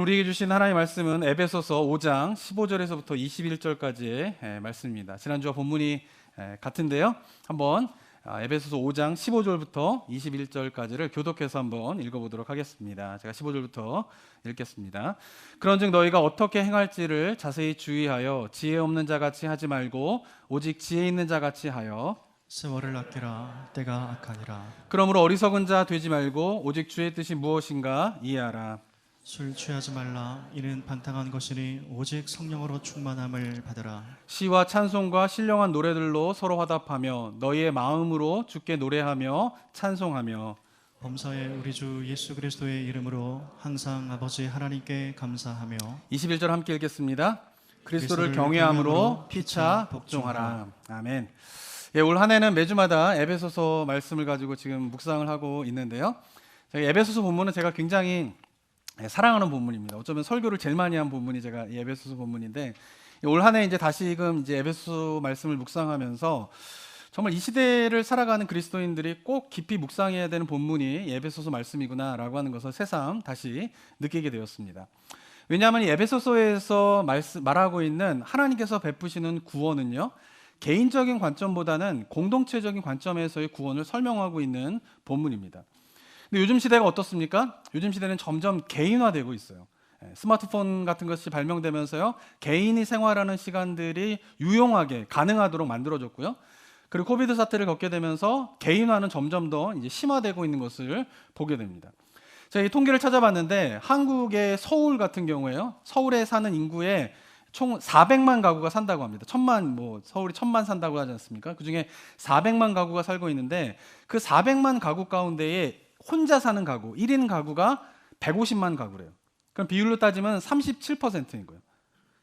우리에게 주신 하나님의 말씀은 에베소서 5장 15절에서부터 21절까지의 말씀입니다. 지난주와 본문이 같은데요. 한번 에베소서 5장 15절부터 21절까지를 교독해서 한번 읽어보도록 하겠습니다. 제가 15절부터 읽겠습니다. 그런즉 너희가 어떻게 행할지를 자세히 주의하여 지혜 없는 자같이 하지 말고 오직 지혜 있는 자같이 하여 세월을 아끼라. 때가 악하니라. 그러므로 어리석은 자 되지 말고 오직 주의 뜻이 무엇인가 이해하라. 술 취하지 말라. 이는 반탕한 것이니 오직 성령으로 충만함을 받으라. 시와 찬송과 신령한 노래들로 서로 화답하며 너희의 마음으로 주께 노래하며 찬송하며 범사에 우리 주 예수 그리스도의 이름으로 항상 아버지 하나님께 감사하며 21절 함께 읽겠습니다. 그리스도를 경외함으로 피차 복종하라. 아멘. 예, 올 한 해는 매주마다 에베소서 말씀을 가지고 지금 묵상을 하고 있는데요. 에베소서 본문은 제가 굉장히 사랑하는 본문입니다. 어쩌면 설교를 제일 많이 한 본문이 제가 이 에베소서 본문인데 올 한 해 이제 다시금 이제 에베소서 말씀을 묵상하면서 정말 이 시대를 살아가는 그리스도인들이 꼭 깊이 묵상해야 되는 본문이 에베소서 말씀이구나라고 하는 것을 새삼 다시 느끼게 되었습니다. 왜냐하면 이 에베소서에서 말하고 있는 하나님께서 베푸시는 구원은요, 개인적인 관점보다는 공동체적인 관점에서의 구원을 설명하고 있는 본문입니다. 근데 요즘 시대가 어떻습니까? 요즘 시대는 점점 개인화되고 있어요. 스마트폰 같은 것이 발명되면서요, 개인이 생활하는 시간들이 유용하게 가능하도록 만들어졌고요. 그리고 코비드 사태를 겪게 되면서 개인화는 점점 더 이제 심화되고 있는 것을 보게 됩니다. 제가 이 통계를 찾아봤는데 한국의 서울 같은 경우에요, 서울에 사는 인구의 총 400만 가구가 산다고 합니다. 서울이 1000만 산다고 하지 않습니까? 그중에 400만 가구가 살고 있는데 그 400만 가구 가운데에 혼자 사는 가구, 1인 가구가 150만 가구래요. 그럼 비율로 따지면 37%인 거예요.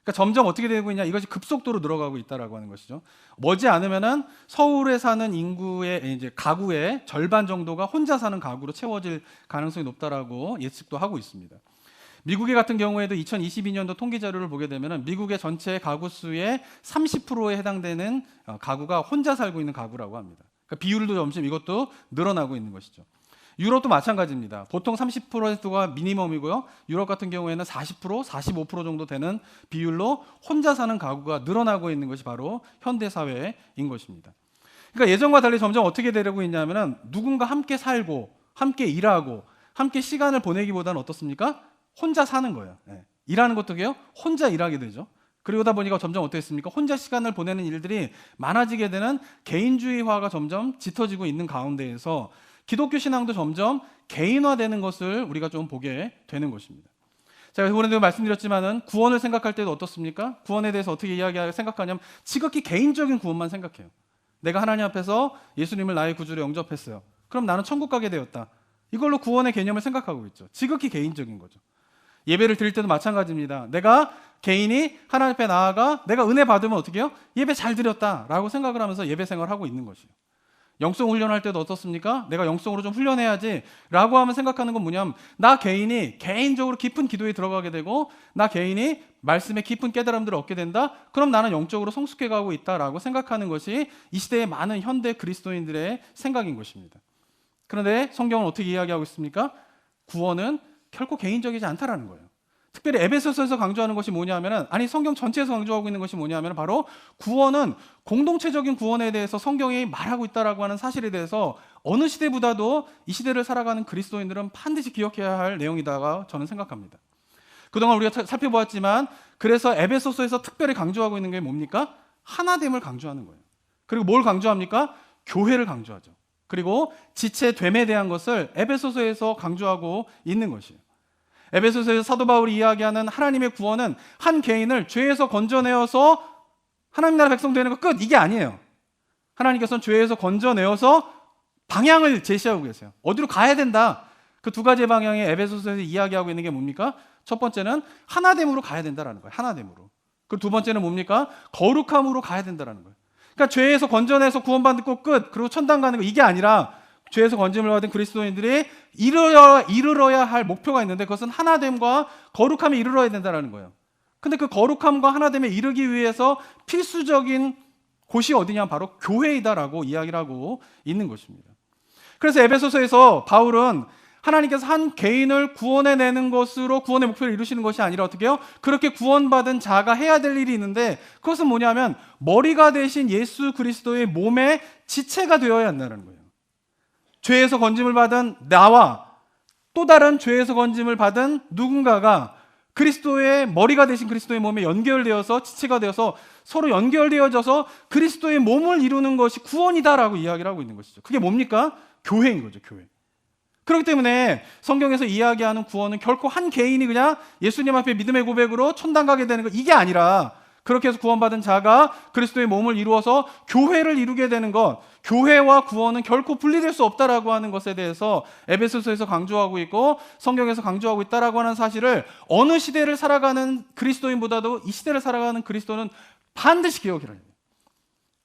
그러니까 점점 어떻게 되고 있냐, 이것이 급속도로 늘어가고 있다라고 하는 것이죠. 머지않으면은 서울에 사는 인구의 이제 가구의 절반 정도가 혼자 사는 가구로 채워질 가능성이 높다라고 예측도 하고 있습니다. 미국의 같은 경우에도 2022년도 통계 자료를 보게 되면은 미국의 전체 가구 수의 30%에 해당되는 가구가 혼자 살고 있는 가구라고 합니다. 그러니까 비율도 점점 이것도 늘어나고 있는 것이죠. 유럽도 마찬가지입니다. 보통 30%가 미니멈이고요. 유럽 같은 경우에는 40%, 45% 정도 되는 비율로 혼자 사는 가구가 늘어나고 있는 것이 바로 현대 사회인 것입니다. 그러니까 예전과 달리 점점 어떻게 되고 있냐면은 누군가 함께 살고 함께 일하고 함께 시간을 보내기보다는 어떻습니까? 혼자 사는 거예요. 일하는 것도 혼자 일하게 되죠. 그러다 보니까 점점 어떻겠습니까? 혼자 시간을 보내는 일들이 많아지게 되는 개인주의화가 점점 짙어지고 있는 가운데에서 기독교 신앙도 점점 개인화되는 것을 우리가 좀 보게 되는 것입니다. 제가 이번에도 말씀드렸지만은 구원을 생각할 때도 어떻습니까? 구원에 대해서 어떻게 생각하냐면 지극히 개인적인 구원만 생각해요. 내가 하나님 앞에서 예수님을 나의 구주로 영접했어요. 그럼 나는 천국 가게 되었다. 이걸로 구원의 개념을 생각하고 있죠. 지극히 개인적인 거죠. 예배를 드릴 때도 마찬가지입니다. 내가 개인이 하나님 앞에 나아가 내가 은혜 받으면 어떻게 해요? 예배 잘 드렸다라고 생각을 하면서 예배 생활을 하고 있는 것이에요. 영성 훈련할 때도 어떻습니까? 내가 영성으로 좀 훈련해야지 라고 하면 생각하는 건 뭐냐면 나 개인이 개인적으로 깊은 기도에 들어가게 되고 나 개인이 말씀에 깊은 깨달음들을 얻게 된다? 그럼 나는 영적으로 성숙해 가고 있다라고 생각하는 것이 이 시대의 많은 현대 그리스도인들의 생각인 것입니다. 그런데 성경은 어떻게 이야기하고 있습니까? 구원은 결코 개인적이지 않다라는 거예요. 특별히 에베소서에서 강조하는 것이 뭐냐면은, 성경 전체에서 강조하고 있는 것이 뭐냐면 바로 구원은 공동체적인 구원에 대해서 성경이 말하고 있다라고 하는 사실에 대해서 어느 시대보다도 이 시대를 살아가는 그리스도인들은 반드시 기억해야 할 내용이다가 저는 생각합니다. 그동안 우리가 살펴보았지만 그래서 에베소서에서 특별히 강조하고 있는 게 뭡니까? 하나됨을 강조하는 거예요. 그리고 뭘 강조합니까? 교회를 강조하죠. 그리고 지체됨에 대한 것을 에베소서에서 강조하고 있는 것이에요. 에베소서에서 사도 바울이 이야기하는 하나님의 구원은 한 개인을 죄에서 건져내어서 하나님 나라 백성 되는 것 끝, 이게 아니에요. 하나님께서는 죄에서 건져내어서 방향을 제시하고 계세요. 어디로 가야 된다. 그 두 가지 방향의 에베소서에서 이야기하고 있는 게 뭡니까? 첫 번째는 하나됨으로 가야 된다라는 거예요. 하나됨으로. 그리고 두 번째는 뭡니까? 거룩함으로 가야 된다라는 거예요. 그러니까 죄에서 건져내서 구원받고 끝, 그리고 천당 가는 거, 이게 아니라 죄에서 건짐을 받은 그리스도인들이 이르러야 할 목표가 있는데 그것은 하나됨과 거룩함에 이르러야 된다는 거예요. 근데 그 거룩함과 하나됨에 이르기 위해서 필수적인 곳이 어디냐? 바로 교회이다라고 이야기를 하고 있는 것입니다. 그래서 에베소서에서 바울은 하나님께서 한 개인을 구원해내는 것으로 구원의 목표를 이루시는 것이 아니라 어떻게 해요? 그렇게 구원받은 자가 해야 될 일이 있는데 그것은 뭐냐면 머리가 되신 예수 그리스도의 몸의 지체가 되어야 한다는 거예요. 죄에서 건짐을 받은 나와 또 다른 죄에서 건짐을 받은 누군가가 그리스도의 머리가 되신 그리스도의 몸에 연결되어서 지체가 되어서 서로 연결되어져서 그리스도의 몸을 이루는 것이 구원이다라고 이야기를 하고 있는 것이죠. 그게 뭡니까? 교회인 거죠, 교회. 그렇기 때문에 성경에서 이야기하는 구원은 결코 한 개인이 그냥 예수님 앞에 믿음의 고백으로 천당 가게 되는 것, 이게 아니라 그렇게 해서 구원받은 자가 그리스도의 몸을 이루어서 교회를 이루게 되는 것, 교회와 구원은 결코 분리될 수 없다라고 하는 것에 대해서 에베소서에서 강조하고 있고 성경에서 강조하고 있다라고 하는 사실을 어느 시대를 살아가는 그리스도인보다도 이 시대를 살아가는 그리스도는 반드시 기억해야 해요.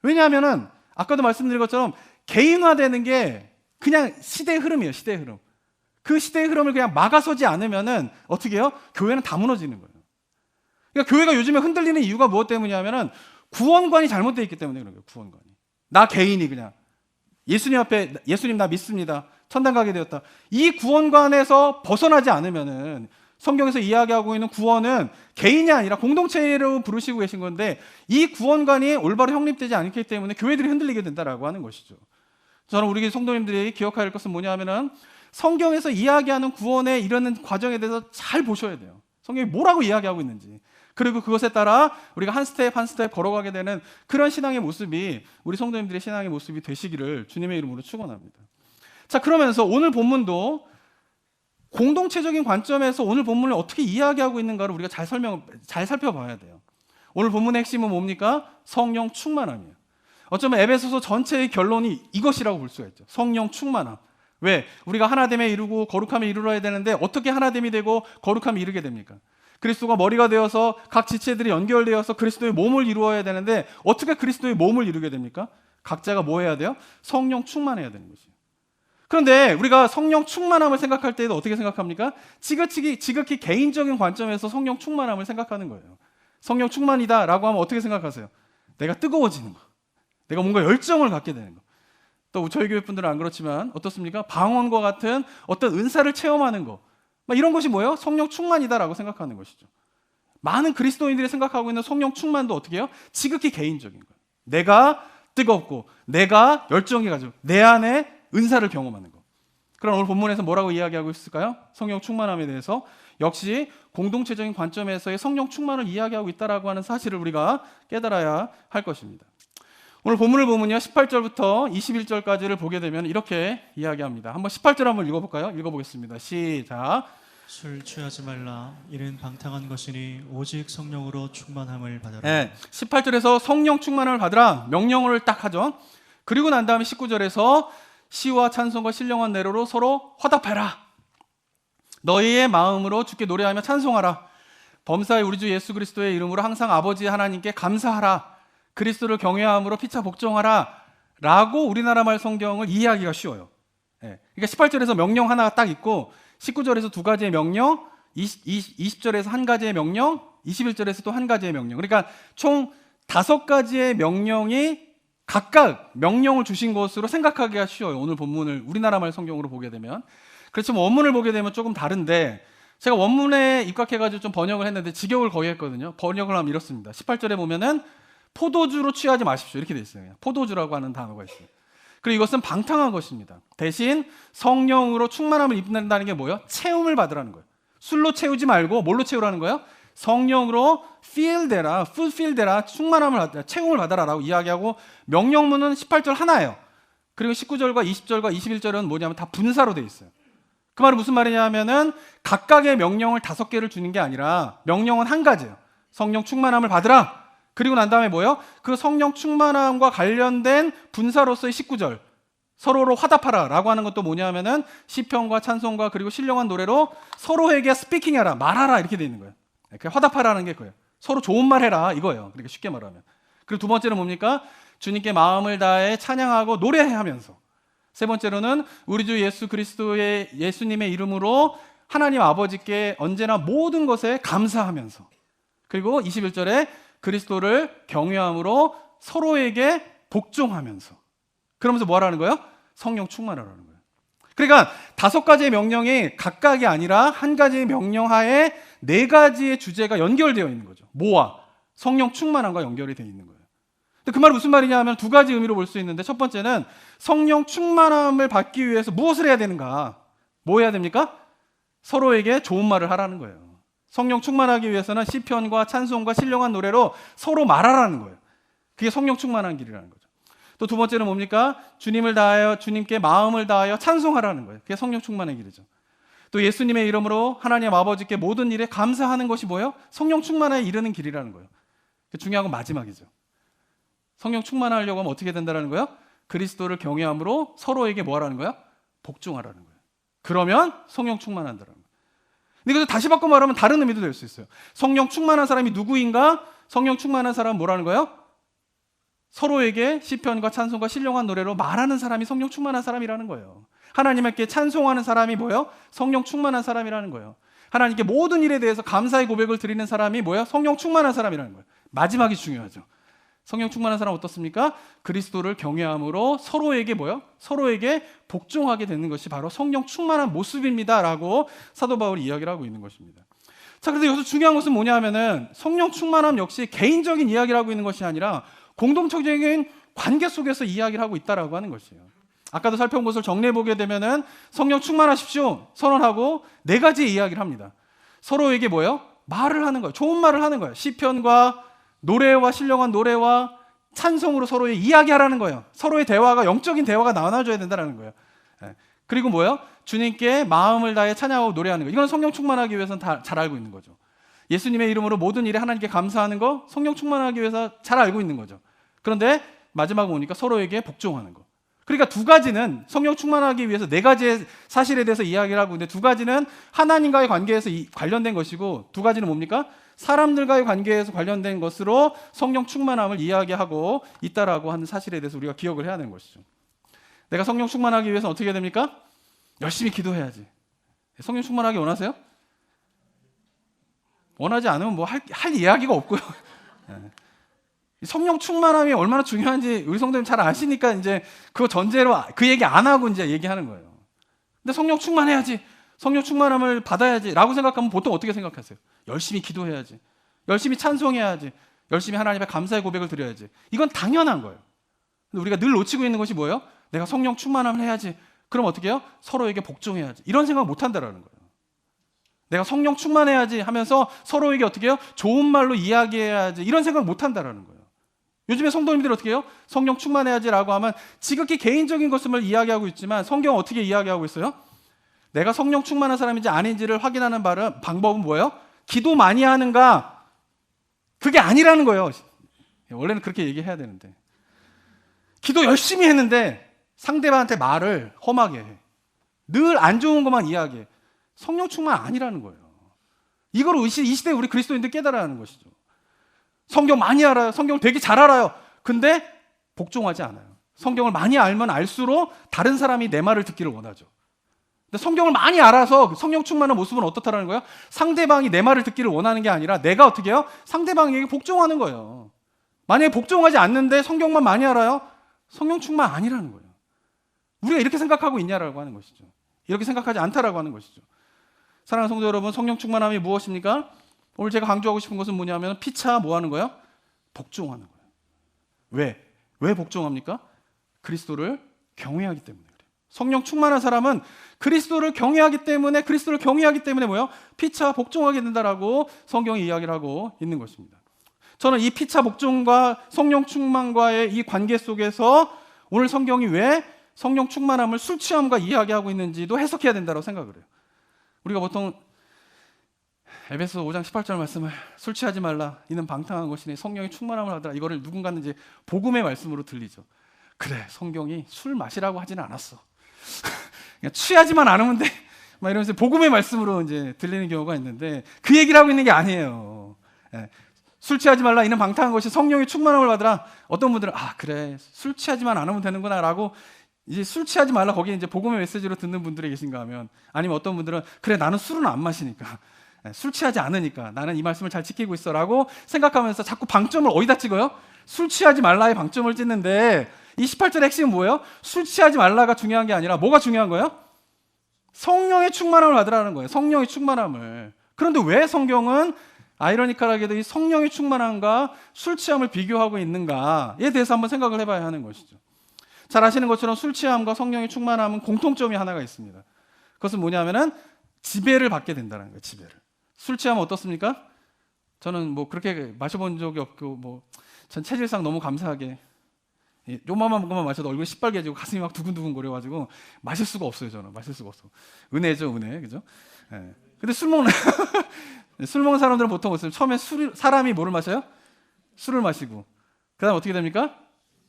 왜냐하면은 아까도 말씀드린 것처럼 개인화되는 게 그냥 시대의 흐름이에요. 시대의 흐름. 그 시대의 흐름을 그냥 막아서지 않으면은 어떻게 해요? 교회는 다 무너지는 거예요. 그러니까 교회가 요즘에 흔들리는 이유가 무엇 때문이냐면은 구원관이 잘못되어 있기 때문에 그런 거예요. 구원관이. 나 개인이 그냥 예수님 앞에 예수님 나 믿습니다. 천당 가게 되었다. 이 구원관에서 벗어나지 않으면은 성경에서 이야기하고 있는 구원은 개인이 아니라 공동체로 부르시고 계신 건데 이 구원관이 올바로 형립되지 않기 때문에 교회들이 흔들리게 된다라고 하는 것이죠. 저는 우리 성도님들이 기억해야 할 것은 뭐냐 하면은 성경에서 이야기하는 구원에 이르는 과정에 대해서 잘 보셔야 돼요. 성경이 뭐라고 이야기하고 있는지. 그리고 그것에 따라 우리가 한 스텝 한 스텝 걸어가게 되는 그런 신앙의 모습이 우리 성도님들의 신앙의 모습이 되시기를 주님의 이름으로 축원합니다. 자, 그러면서 오늘 본문도 공동체적인 관점에서 오늘 본문을 어떻게 이야기하고 있는가를 우리가 잘 살펴봐야 돼요. 오늘 본문의 핵심은 뭡니까? 성령 충만함이에요. 어쩌면 에베소서 전체의 결론이 이것이라고 볼 수가 있죠. 성령 충만함. 왜? 우리가 하나됨에 이루고 거룩함에 이르러야 되는데 어떻게 하나됨이 되고 거룩함에 이르게 됩니까? 그리스도가 머리가 되어서 각 지체들이 연결되어서 그리스도의 몸을 이루어야 되는데 어떻게 그리스도의 몸을 이루게 됩니까? 각자가 뭐 해야 돼요? 성령 충만해야 되는 것이에요. 그런데 우리가 성령 충만함을 생각할 때에도 어떻게 생각합니까? 지극히 개인적인 관점에서 성령 충만함을 생각하는 거예요. 성령 충만이다라고 하면 어떻게 생각하세요? 내가 뜨거워지는 거. 내가 뭔가 열정을 갖게 되는 거. 또 저희 교회 분들은 안 그렇지만 어떻습니까? 방언과 같은 어떤 은사를 체험하는 거. 이런 것이 뭐예요? 성령 충만이다라고 생각하는 것이죠. 많은 그리스도인들이 생각하고 있는 성령 충만도 어떻게 해요? 지극히 개인적인 거예요. 내가 뜨겁고 내가 열정이 가지고 내 안에 은사를 경험하는 거. 그럼 오늘 본문에서 뭐라고 이야기하고 있을까요? 성령 충만함에 대해서 역시 공동체적인 관점에서의 성령 충만을 이야기하고 있다라고 하는 사실을 우리가 깨달아야 할 것입니다. 오늘 본문을 보면요 18절부터 21절까지를 보게 되면 이렇게 이야기합니다. 한번 18절 한번 읽어볼까요? 읽어보겠습니다. 시작. 술 취하지 말라. 이는 방탕한 것이니 오직 성령으로 충만함을 받으라. 네, 18절에서 성령 충만함을 받으라 명령을 딱 하죠. 그리고 난 다음에 19절에서 시와 찬송과 신령한 내로로 서로 화답해라. 너희의 마음으로 주께 노래하며 찬송하라. 범사의 우리 주 예수 그리스도의 이름으로 항상 아버지 하나님께 감사하라. 그리스도를 경외함으로 피차 복종하라 라고 우리나라 말 성경을 이해하기가 쉬워요. 예. 그러니까 18절에서 명령 하나가 딱 있고 19절에서 두 가지의 명령, 20절에서 한 가지의 명령, 21절에서 또 한 가지의 명령. 그러니까 총 5가지의 명령이 각각 명령을 주신 것으로 생각하기가 쉬워요. 오늘 본문을 우리나라 말 성경으로 보게 되면. 그렇지만 원문을 보게 되면 조금 다른데 제가 원문에 입각해가지고 좀 번역을 했는데 직역을 거의 했거든요. 번역을 하면 이렇습니다. 18절에 보면은 포도주로 취하지 마십시오. 이렇게 돼 있어요. 포도주라고 하는 단어가 있어요. 그리고 이것은 방탕한 것입니다. 대신 성령으로 충만함을 입는다는 게 뭐예요? 채움을 받으라는 거예요. 술로 채우지 말고 뭘로 채우라는 거예요? 성령으로 fill되라, fulfill되라, 충만함을 받으라, 채움을 받아라라고 이야기하고 명령문은 18절 하나예요. 그리고 19절과 20절과 21절은 뭐냐면 다 분사로 돼 있어요. 그 말은 무슨 말이냐면은 각각의 명령을 5개를 주는 게 아니라 명령은 한 가지예요. 성령 충만함을 받으라. 그리고 난 다음에 뭐예요? 그 성령 충만함과 관련된 분사로서의 19절 서로로 화답하라 라고 하는 것도 뭐냐면은 시편과 찬송과 그리고 신령한 노래로 서로에게 스피킹하라, 말하라 이렇게 돼 있는 거예요. 화답하라는 게 그거예요. 서로 좋은 말 해라 이거예요. 그렇게 쉽게 말하면. 그리고 두 번째는 뭡니까? 주님께 마음을 다해 찬양하고 노래하면서. 세 번째로는 우리 주 예수 그리스도의 예수님의 이름으로 하나님 아버지께 언제나 모든 것에 감사하면서. 그리고 21절에 그리스도를 경외함으로 서로에게 복종하면서. 그러면서 뭐 하라는 거예요? 성령 충만하라는 거예요. 그러니까 5가지의 명령이 각각이 아니라 한 가지의 명령하에 4가지의 주제가 연결되어 있는 거죠. 뭐와? 성령 충만함과 연결이 되어 있는 거예요. 근데 그 말은 무슨 말이냐 하면 2가지 의미로 볼 수 있는데, 첫 번째는 성령 충만함을 받기 위해서 무엇을 해야 되는가? 뭐 해야 됩니까? 서로에게 좋은 말을 하라는 거예요. 성령 충만하기 위해서는 시편과 찬송과 신령한 노래로 서로 말하라는 거예요. 그게 성령 충만한 길이라는 거죠. 또 2번째는 뭡니까? 주님을 다하여, 주님께 마음을 다하여 찬송하라는 거예요. 그게 성령 충만의 길이죠. 또 예수님의 이름으로 하나님 아버지께 모든 일에 감사하는 것이 뭐예요? 성령 충만에 이르는 길이라는 거예요. 중요한 건 마지막이죠. 성령 충만하려고 하면 어떻게 된다는 거예요? 그리스도를 경외함으로 서로에게 뭐 하라는 거예요? 복종하라는 거예요. 그러면 성령 충만한다는 거예요. 근데 이것을 다시 바꿔 말하면 다른 의미도 될 수 있어요. 성령 충만한 사람이 누구인가? 성령 충만한 사람은 뭐라는 거예요? 서로에게 시편과 찬송과 신령한 노래로 말하는 사람이 성령 충만한 사람이라는 거예요. 하나님께 찬송하는 사람이 뭐예요? 성령 충만한 사람이라는 거예요. 하나님께 모든 일에 대해서 감사의 고백을 드리는 사람이 뭐예요? 성령 충만한 사람이라는 거예요. 마지막이 중요하죠. 성령 충만한 사람은 어떻습니까? 그리스도를 경외함으로 서로에게 뭐예요? 서로에게 복종하게 되는 것이 바로 성령 충만한 모습입니다라고 사도 바울이 이야기를 하고 있는 것입니다. 자, 그런데 여기서 중요한 것은 뭐냐 하면은 성령 충만함 역시 개인적인 이야기를 하고 있는 것이 아니라 공동체적인 관계 속에서 이야기를 하고 있다라고 하는 것이에요. 아까도 살펴본 것을 정리해 보게 되면은 성령 충만하십시오 선언하고 4가지의 이야기를 합니다. 서로에게 뭐예요? 말을 하는 거예요. 좋은 말을 하는 거예요. 시편과 노래와 신령한 노래와 찬송으로 서로의 이야기하라는 거예요. 서로의 대화가, 영적인 대화가 나눠져야 된다는 거예요. 그리고 뭐예요? 주님께 마음을 다해 찬양하고 노래하는 거. 이건 성령 충만하기 위해서는 다 잘 알고 있는 거죠. 예수님의 이름으로 모든 일에 하나님께 감사하는 거 성령 충만하기 위해서 잘 알고 있는 거죠. 그런데 마지막에 오니까 서로에게 복종하는 거. 그러니까 2가지는 성령 충만하기 위해서 4가지의 사실에 대해서 이야기를 하고 있는데, 2가지는 하나님과의 관계에서 관련된 것이고, 2가지는 뭡니까? 사람들과의 관계에서 관련된 것으로 성령 충만함을 이야기하고 있다라고 하는 사실에 대해서 우리가 기억을 해야 되는 것이죠. 내가 성령 충만하기 위해서 어떻게 해야 됩니까? 열심히 기도해야지. 성령 충만하기 원하세요? 원하지 않으면 뭐 할 이야기가 없고요. 성령 충만함이 얼마나 중요한지 우리 성도님 잘 아시니까 이제 그거 전제로 그 얘기 안 하고 이제 얘기하는 거예요. 근데 성령 충만해야지, 성령 충만함을 받아야지 라고 생각하면 보통 어떻게 생각하세요? 열심히 기도해야지, 열심히 찬송해야지, 열심히 하나님 앞에 감사의 고백을 드려야지. 이건 당연한 거예요. 근데 우리가 늘 놓치고 있는 것이 뭐예요? 내가 성령 충만함을 해야지. 그럼 어떻게 해요? 서로에게 복종해야지. 이런 생각 못 한다라는 거예요. 내가 성령 충만해야지 하면서 서로에게 어떻게 해요? 좋은 말로 이야기해야지. 이런 생각 못 한다라는 거예요. 요즘에 성도님들이 어떻게 해요? 성령 충만해야지라고 하면 지극히 개인적인 것을 이야기하고 있지만 성경은 어떻게 이야기하고 있어요? 내가 성령 충만한 사람인지 아닌지를 확인하는 방법은 뭐예요? 기도 많이 하는가? 그게 아니라는 거예요. 원래는 그렇게 얘기해야 되는데, 기도 열심히 했는데 상대방한테 말을 험하게 해. 늘 안 좋은 것만 이야기해. 성령 충만 아니라는 거예요. 이걸 이 시대에 우리 그리스도인들 깨달아야 하는 것이죠. 성경 많이 알아요. 성경 되게 잘 알아요. 근데 복종하지 않아요. 성경을 많이 알면 알수록 다른 사람이 내 말을 듣기를 원하죠. 근데 성경을 많이 알아서 성령 충만한 모습은 어떻다라는 거예요? 상대방이 내 말을 듣기를 원하는 게 아니라 내가 어떻게 해요? 상대방에게 복종하는 거예요. 만약에 복종하지 않는데 성경만 많이 알아요? 성령 충만 아니라는 거예요. 우리가 이렇게 생각하고 있냐라고 하는 것이죠. 이렇게 생각하지 않다라고 하는 것이죠. 사랑하는 성도 여러분, 성령 충만함이 무엇입니까? 오늘 제가 강조하고 싶은 것은 뭐냐면 피차 뭐 하는 거예요? 복종하는 거예요. 왜 복종합니까? 그리스도를 경외하기 때문에 그래요. 성령 충만한 사람은 그리스도를 경외하기 때문에 뭐예요? 피차 복종하게 된다라고 성경이 이야기를 하고 있는 것입니다. 저는 이 피차 복종과 성령 충만과의 이 관계 속에서 오늘 성경이 왜 성령 충만함을 술 취함과 이야기하고 있는지도 해석해야 된다고 생각을 해요. 우리가 보통 에베소 5장 18절 말씀을 술 취하지 말라 이는 방탕한 것이니 성령이 충만함을 하더라, 이거를 누군가는 이제 복음의 말씀으로 들리죠. 그래, 성경이 술 마시라고 하지는 않았어. 그냥 취하지만 않으면 돼. 막 이러면서 복음의 말씀으로 이제 들리는 경우가 있는데 그 얘기를 하고 있는 게 아니에요. 술 취하지 말라 이는 방탕한 것이 성령이 충만함을 받으라. 어떤 분들은 그래, 술 취하지만 않으면 되는구나라고 이제 술 취하지 말라 거기에 이제 복음의 메시지로 듣는 분들이 계신가 하면, 아니면 어떤 분들은 그래, 나는 술은 안 마시니까, 술 취하지 않으니까 나는 이 말씀을 잘 지키고 있어라고 생각하면서 자꾸 방점을 어디다 찍어요? 술 취하지 말라의 방점을 찍는데 이 18절의 핵심은 뭐예요? 술 취하지 말라가 중요한 게 아니라 뭐가 중요한 거예요? 성령의 충만함을 받으라는 거예요. 성령의 충만함을. 그런데 왜 성경은 아이러니컬하게도 이 성령의 충만함과 술 취함을 비교하고 있는가에 대해서 한번 생각을 해봐야 하는 것이죠. 잘 아시는 것처럼 술 취함과 성령의 충만함은 공통점이 하나가 있습니다. 그것은 뭐냐면은 지배를 받게 된다는 거예요. 지배를. 술 취하면 어떻습니까? 저는 뭐 그렇게 마셔본 적이 없고 전 체질상 너무 감사하게 요만한 것만 마셔도 얼굴이 시뻘개지고 가슴이 막 두근두근 거려가지고 마실 수가 없어요. 저는 마실 수가 없어. 은혜죠, 은혜, 그죠? 예. 근데 술 먹는 사람들은 보통 어때요? 처음에 사람이 뭐를 마셔요? 술을 마시고 그다음 어떻게 됩니까?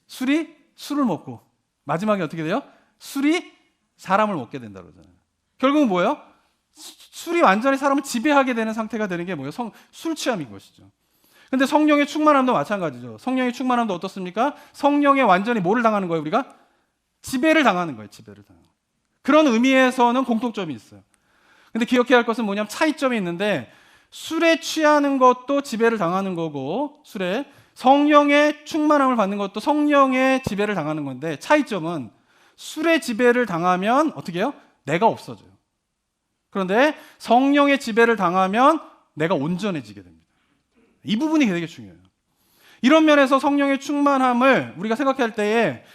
술이 술을 먹고 마지막에 어떻게 돼요? 술이 사람을 먹게 된다 그러잖아요. 결국은 뭐예요? 술이 완전히 사람을 지배하게 되는 상태가 되는 게 뭐예요? 술 취함인 것이죠. 근데 성령의 충만함도 마찬가지죠. 성령의 충만함도 어떻습니까? 성령에 완전히 뭐를 당하는 거예요, 우리가? 지배를 당하는 거예요, 지배를 당하는 거예요. 그런 의미에서는 공통점이 있어요. 근데 기억해야 할 것은 뭐냐면 차이점이 있는데 술에 취하는 것도 지배를 당하는 거고 술에 성령의 충만함을 받는 것도 성령의 지배를 당하는 건데 차이점은 술의 지배를 당하면 어떻게 해요? 내가 없어져요. 그런데 성령의 지배를 당하면 내가 온전해지게 됩니다. 이 부분이 되게 중요해요. 이런 면에서 성령의 충만함을 우리가 생각할 때에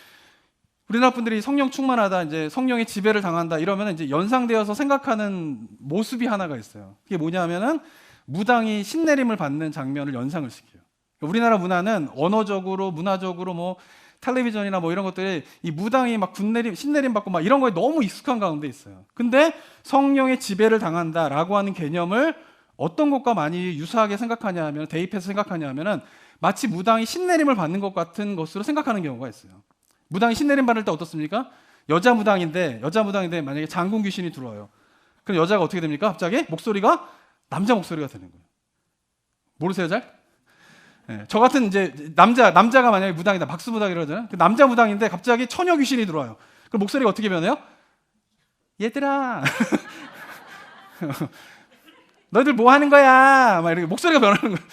우리나라 분들이 성령 충만하다, 이제 성령의 지배를 당한다 이러면 이제 연상되어서 생각하는 모습이 하나가 있어요. 그게 뭐냐면은 무당이 신내림을 받는 장면을 연상을 시켜요. 우리나라 문화는 언어적으로, 문화적으로 텔레비전이나 이런 것들이 이 무당이 막 신내림 받고 막 이런 거에 너무 익숙한 가운데 있어요. 근데 성령의 지배를 당한다라고 하는 개념을 어떤 것과 많이 유사하게 생각하냐 하면, 대입해서 생각하냐 하면은 마치 무당이 신내림을 받는 것 같은 것으로 생각하는 경우가 있어요. 무당이 신내림 받을 때 어떻습니까? 여자 무당인데 만약에 장군 귀신이 들어와요. 그럼 여자가 어떻게 됩니까? 갑자기 목소리가 남자 목소리가 되는 거예요. 모르세요, 잘? 네, 저 같은 이제 남자가 만약에 무당이다, 박수 무당 이러잖아요. 그 남자 무당인데 갑자기 처녀 귀신이 들어와요. 그럼 목소리가 어떻게 변해요? 얘들아, 너희들 뭐 하는 거야? 막 이렇게 목소리가 변하는 거예요.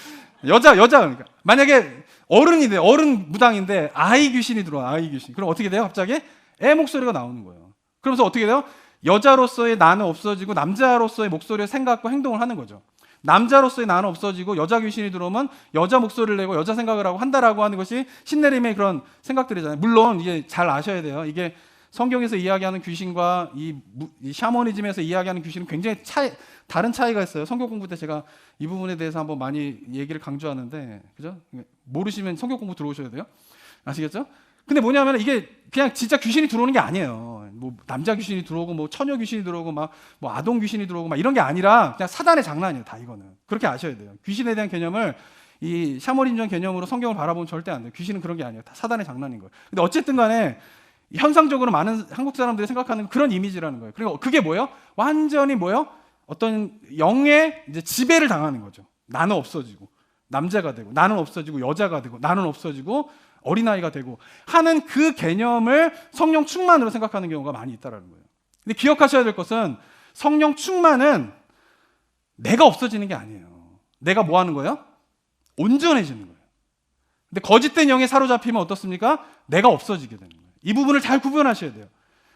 여자 그러니까 만약에 어른인데 어른 무당인데 아이 귀신이 들어와, 아이 귀신. 그럼 어떻게 돼요? 갑자기 애 목소리가 나오는 거예요. 그러면서 어떻게 돼요? 여자로서의 나는 없어지고 남자로서의 목소리의 생각과 행동을 하는 거죠. 남자로서의 나는 없어지고 여자 귀신이 들어오면 여자 목소리를 내고 여자 생각을 하고 한다라고 하는 것이 신내림의 그런 생각들이잖아요. 물론 이게 잘 아셔야 돼요. 이게 성경에서 이야기하는 귀신과 이 샤머니즘에서 이야기하는 귀신은 굉장히 다른 차이가 있어요. 성경 공부 때 제가 이 부분에 대해서 한번 많이 얘기를 강조하는데, 그죠? 모르시면 성경 공부 들어오셔야 돼요. 아시겠죠? 근데 뭐냐면 이게 그냥 진짜 귀신이 들어오는 게 아니에요. 남자 귀신이 들어오고 처녀 귀신이 들어오고 아동 귀신이 들어오고 이런 게 아니라 그냥 사단의 장난이에요. 다 이거는. 그렇게 아셔야 돼요. 귀신에 대한 개념을 이 샤머니즘 개념으로 성경을 바라보면 절대 안 돼요. 귀신은 그런 게 아니에요. 다 사단의 장난인 거예요. 근데 어쨌든 간에 현상적으로 많은 한국 사람들이 생각하는 그런 이미지라는 거예요. 그리고 그게 뭐예요? 완전히 뭐예요? 어떤 영의 이제 지배를 당하는 거죠. 나는 없어지고 남자가 되고 나는 없어지고 여자가 되고 나는 없어지고 어린아이가 되고 하는 그 개념을 성령 충만으로 생각하는 경우가 많이 있다는 거예요. 근데 기억하셔야 될 것은 성령 충만은 내가 없어지는 게 아니에요. 내가 뭐 하는 거예요? 온전해지는 거예요. 근데 거짓된 영에 사로잡히면 어떻습니까? 내가 없어지게 되는 거예요. 이 부분을 잘 구분하셔야 돼요.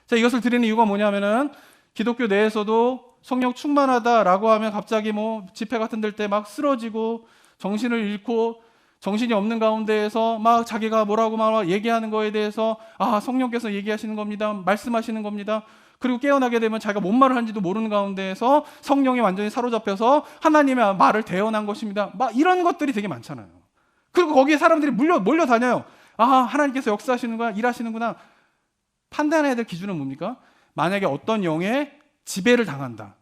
자, 이것을 드리는 이유가 뭐냐면은 기독교 내에서도 성령 충만하다라고 하면 갑자기 집회 같은 데 때 막 쓰러지고 정신을 잃고 정신이 없는 가운데에서 막 자기가 뭐라고 막 얘기하는 거에 대해서 성령께서 얘기하시는 겁니다. 말씀하시는 겁니다. 그리고 깨어나게 되면 자기가 뭔 말을 하는지도 모르는 가운데에서 성령이 완전히 사로잡혀서 하나님의 말을 대언한 것입니다. 막 이런 것들이 되게 많잖아요. 그리고 거기에 사람들이 몰려다녀요. 하나님께서 역사하시는 거야, 일하시는구나. 판단해야 될 기준은 뭡니까? 만약에 어떤 영에 지배를 당한다.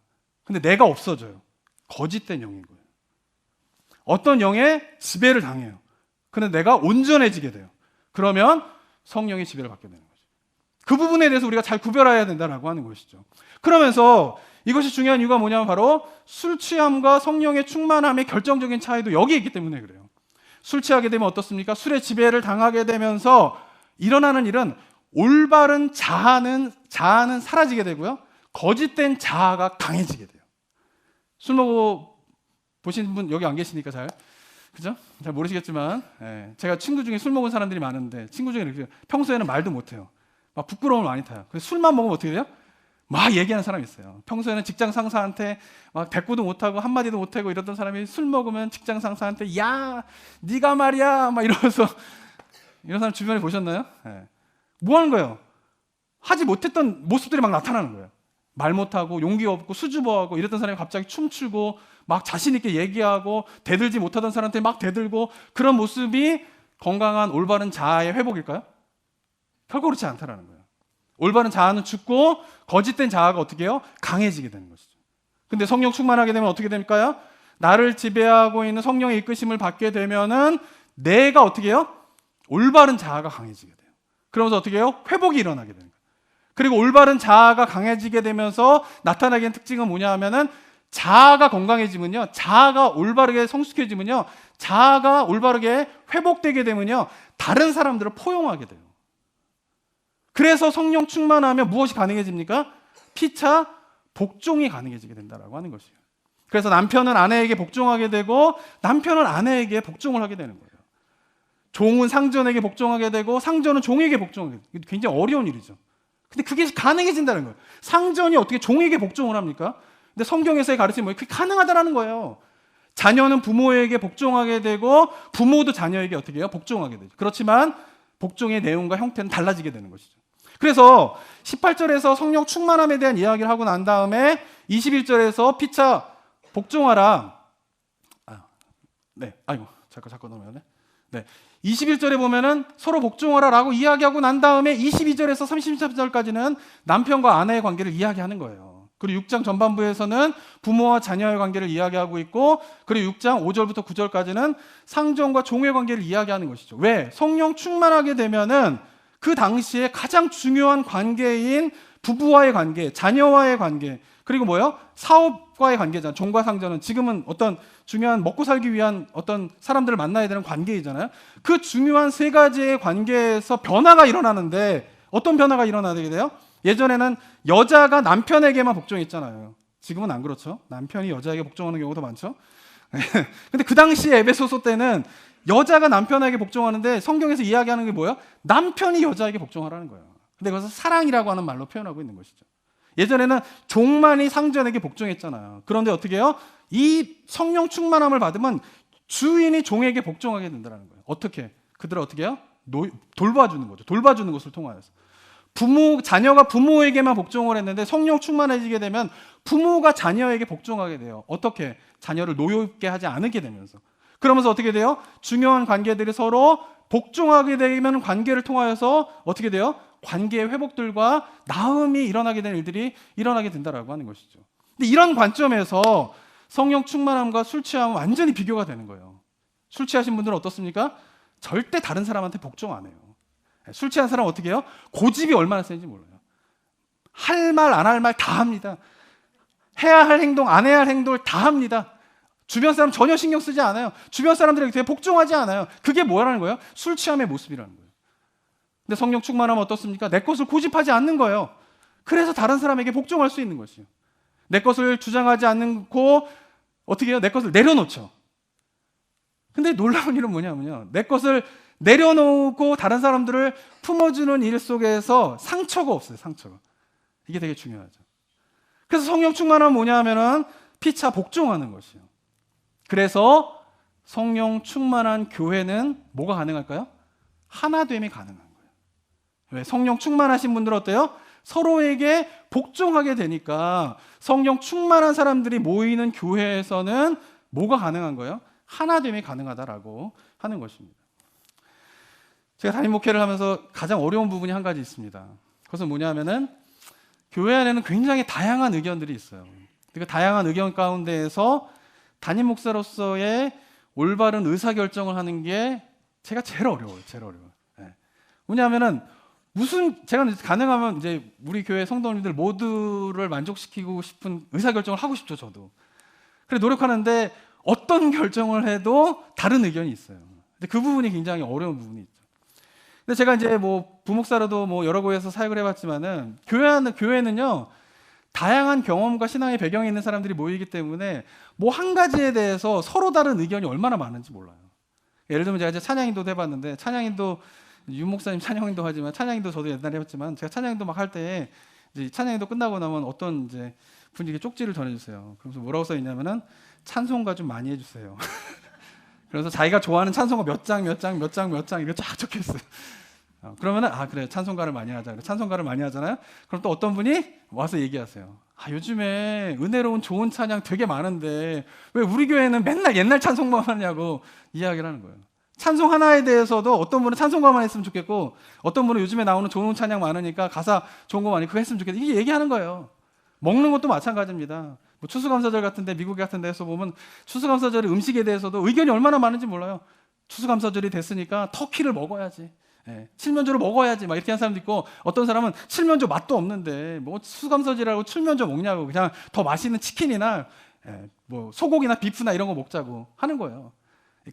근데 내가 없어져요. 거짓된 영인 거예요. 어떤 영에 지배를 당해요. 그런데 내가 온전해지게 돼요. 그러면 성령의 지배를 받게 되는 거죠. 그 부분에 대해서 우리가 잘 구별해야 된다라고 하는 것이죠. 그러면서 이것이 중요한 이유가 뭐냐면 바로 술 취함과 성령의 충만함의 결정적인 차이도 여기에 있기 때문에 그래요. 술 취하게 되면 어떻습니까? 술의 지배를 당하게 되면서 일어나는 일은 올바른 자아는 사라지게 되고요. 거짓된 자아가 강해지게 돼요. 술 먹어 보신 분 여기 안 계시니까 그죠? 잘 모르시겠지만, 제가 친구 중에 술 먹은 사람들이 많은데 친구 중에 이렇게 평소에는 말도 못해요. 막 부끄러움을 많이 타요. 그래서 술만 먹으면 어떻게 돼요? 막 얘기하는 사람이 있어요. 평소에는 직장 상사한테 막 대꾸도 못하고 한마디도 못하고 이러던 사람이 술 먹으면 직장 상사한테 야 네가 말이야 막 이러면서 이런 사람 주변에 보셨나요? 네. 뭐 하는 거예요? 하지 못했던 모습들이 막 나타나는 거예요. 말 못하고 용기 없고 수줍어하고 이랬던 사람이 갑자기 춤추고 막 자신 있게 얘기하고 대들지 못하던 사람한테 막 대들고 그런 모습이 건강한 올바른 자아의 회복일까요? 결코 그렇지 않다라는 거예요. 올바른 자아는 죽고 거짓된 자아가 어떻게 해요? 강해지게 되는 것이죠. 근데 성령 충만하게 되면 어떻게 될까요? 나를 지배하고 있는 성령의 이끄심을 받게 되면은 내가 어떻게 해요? 올바른 자아가 강해지게 돼요. 그러면서 어떻게 해요? 회복이 일어나게 되는 거예요. 그리고 올바른 자아가 강해지게 되면서 나타나게 되는 특징은 뭐냐 하면은 자아가 건강해지면요. 자아가 올바르게 성숙해지면요. 자아가 올바르게 회복되게 되면요. 다른 사람들을 포용하게 돼요. 그래서 성령 충만하면 무엇이 가능해집니까? 피차 복종이 가능해지게 된다라고 하는 것이에요. 그래서 남편은 아내에게 복종하게 되고 남편은 아내에게 복종을 하게 되는 거예요. 종은 상전에게 복종하게 되고 상전은 종에게 복종하게 돼요. 굉장히 어려운 일이죠. 근데 그게 가능해진다는 거예요. 상전이 어떻게 종에게 복종을 합니까? 근데 성경에서의 가르침이 뭐예요? 그게 가능하다라는 거예요. 자녀는 부모에게 복종하게 되고 부모도 자녀에게 어떻게 해요? 복종하게 되죠. 그렇지만 복종의 내용과 형태는 달라지게 되는 것이죠. 그래서 18절에서 성령 충만함에 대한 이야기를 하고 난 다음에 21절에서 피차 복종하라. 잠깐 넘어가네. 네. 21절에 보면은 서로 복종하라라고 이야기하고 난 다음에 22절에서 33절까지는 남편과 아내의 관계를 이야기하는 거예요. 그리고 6장 전반부에서는 부모와 자녀의 관계를 이야기하고 있고, 그리고 6장 5절부터 9절까지는 상전과 종의 관계를 이야기하는 것이죠. 왜? 성령 충만하게 되면은 그 당시에 가장 중요한 관계인 부부와의 관계, 자녀와의 관계, 그리고 뭐요? 사업과의 관계잖아요. 종과 상전은 지금은 어떤 중요한 먹고 살기 위한 어떤 사람들을 만나야 되는 관계이잖아요. 그 중요한 세 가지의 관계에서 변화가 일어나는데 어떤 변화가 일어나게 돼요? 예전에는 여자가 남편에게만 복종했잖아요. 지금은 안 그렇죠. 남편이 여자에게 복종하는 경우도 많죠. 근데 그 당시에 에베소서 때는 여자가 남편에게 복종하는데 성경에서 이야기하는 게 뭐예요? 남편이 여자에게 복종하라는 거예요. 근데 그것을 사랑이라고 하는 말로 표현하고 있는 것이죠. 예전에는 종만이 상전에게 복종했잖아요. 그런데 어떻게 해요? 이 성령 충만함을 받으면 주인이 종에게 복종하게 된다는 거예요. 어떻게? 그들을 어떻게 해요? 돌봐주는 거죠. 돌봐주는 것을 통하여서. 자녀가 부모에게만 복종을 했는데 성령 충만해지게 되면 부모가 자녀에게 복종하게 돼요. 어떻게? 자녀를 노엽게 하지 않게 되면서. 그러면서 어떻게 돼요? 중요한 관계들이 서로 복종하게 되면 관계를 통하여서 어떻게 돼요? 관계의 회복들과 나음이 일어나게 되는 일들이 일어나게 된다라고 하는 것이죠. 근데 이런 관점에서 성령 충만함과 술 취함은 완전히 비교가 되는 거예요. 술 취하신 분들은 어떻습니까? 절대 다른 사람한테 복종 안 해요. 술 취한 사람은 어떻게 해요? 고집이 얼마나 센지 몰라요. 할 말 안 할 말 다 합니다. 해야 할 행동 안 해야 할 행동을 다 합니다. 주변 사람 전혀 신경 쓰지 않아요. 주변 사람들에게 되게 복종하지 않아요. 그게 뭐라는 거예요? 술 취함의 모습이라는 거예요. 근데 성령 충만하면 어떻습니까? 내 것을 고집하지 않는 거예요. 그래서 다른 사람에게 복종할 수 있는 것이요. 내 것을 주장하지 않고 어떻게 해요? 내 것을 내려놓죠. 근데 놀라운 일은 뭐냐면요. 내 것을 내려놓고 다른 사람들을 품어주는 일 속에서 상처가 없어요. 상처가. 이게 되게 중요하죠. 그래서 성령 충만함은 뭐냐 하면은 피차 복종하는 것이요. 그래서 성령 충만한 교회는 뭐가 가능할까요? 하나됨이 가능한 거예요. 왜? 성령 충만하신 분들은 어때요? 서로에게 복종하게 되니까 성령 충만한 사람들이 모이는 교회에서는 뭐가 가능한 거예요? 하나됨이 가능하다라고 하는 것입니다. 제가 담임 목회를 하면서 가장 어려운 부분이 한 가지 있습니다. 그것은 뭐냐 하면은 교회 안에는 굉장히 다양한 의견들이 있어요. 그 다양한 의견 가운데에서 담임 목사로서의 올바른 의사결정을 하는 게 제가 제일 어려워요. 제일 어려워요. 네. 왜냐하면은 제가 가능하면 이제 우리 교회 성도님들 모두를 만족시키고 싶은 의사결정을 하고 싶죠, 저도. 그래 노력하는데 어떤 결정을 해도 다른 의견이 있어요. 근데 그 부분이 굉장히 어려운 부분이 있죠. 근데 제가 이제 뭐 부목사로도 뭐 여러 곳에서 사역을 해봤지만은 교회는요 다양한 경험과 신앙의 배경이 있는 사람들이 모이기 때문에 뭐 한 가지에 대해서 서로 다른 의견이 얼마나 많은지 몰라요. 예를 들면 제가 이제 찬양인도 해봤는데 찬양인도 윤 목사님 찬양인도 하지만 찬양인도 저도 옛날에 했지만 제가 찬양인도 막 할 때 이제 찬양회도 끝나고 나면 어떤 이제 분에게 쪽지를 전해주세요. 그래서 뭐라고 써 있냐면은 찬송가 좀 많이 해주세요. 그래서 자기가 좋아하는 찬송가 몇 장 이거 쫙 적혀 있어요. 그러면은 그래 찬송가를 많이 하자. 그래 찬송가를 많이 하잖아요. 그럼 또 어떤 분이 와서 얘기하세요. 요즘에 은혜로운 좋은 찬양 되게 많은데 왜 우리 교회는 맨날 옛날 찬송만 하냐고 이야기를 하는 거예요. 찬송 하나에 대해서도 어떤 분은 찬송가만 했으면 좋겠고 어떤 분은 요즘에 나오는 좋은 찬양 많으니까 가사 좋은 거 많이 그거 했으면 좋겠다. 이게 얘기하는 거예요. 먹는 것도 마찬가지입니다. 뭐 추수감사절 같은데 미국 같은 데서 보면 추수감사절의 음식에 대해서도 의견이 얼마나 많은지 몰라요. 추수감사절이 됐으니까 터키를 먹어야지. 칠면조를 먹어야지 막 이렇게 하는 사람도 있고 어떤 사람은 칠면조 맛도 없는데 뭐 추수감사절이라고 칠면조 먹냐고 그냥 더 맛있는 치킨이나 뭐 소고기나 비프나 이런 거 먹자고 하는 거예요.